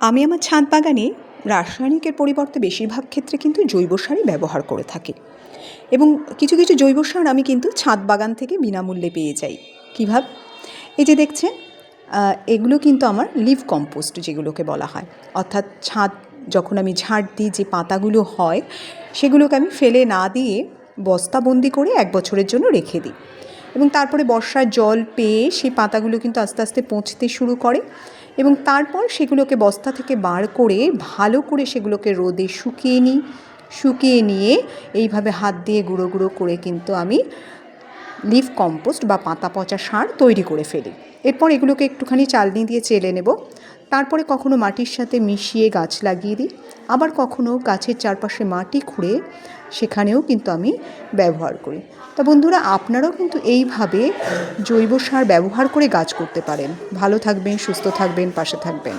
আমি আমার ছাদ বাগানে রাসায়নিকের পরিবর্তে বেশিরভাগ ক্ষেত্রে কিন্তু জৈব সারই ব্যবহার করে থাকি এবং কিছু কিছু জৈব সার আমি কিন্তু ছাদ বাগান থেকে বিনামূল্যে পেয়ে যাই। কীভাবে? এই যে দেখছেন, এগুলো কিন্তু আমার লিভ কম্পোস্ট যেগুলোকে বলা হয়, অর্থাৎ ছাদ যখন আমি ঝাড় দিই যে পাতাগুলো হয় সেগুলোকে আমি ফেলে না দিয়ে বস্তাবন্দি করে 1 বছরের জন্য রেখে দিই এবং তারপরে বর্ষার জল পেয়ে সেই পাতাগুলো কিন্তু আস্তে আস্তে পচতে শুরু করে এবং তারপর সেগুলোকে বস্তা থেকে বার করে ভালো করে সেগুলোকে রোদে শুকিয়ে নিয়ে এইভাবে হাত দিয়ে গুঁড়ো গুঁড়ো করে কিন্তু আমি লিভ কম্পোস্ট বা পাতা পচা সার তৈরি করে ফেলি। এরপর এগুলোকে একটুখানি চালনি দিয়ে চেলে নেব, তারপরে কখনো মাটির সাথে মিশিয়ে গাছ লাগিয়ে দিই, আবার কখনো গাছের চারপাশে মাটি খুঁড়ে সেখানেও কিন্তু আমি ব্যবহার করি। তা বন্ধুরা, আপনারাও কিন্তু এইভাবে জৈব সার ব্যবহার করে গাছ করতে পারেন। ভালো থাকবেন, সুস্থ থাকবেন, পাশে থাকবেন।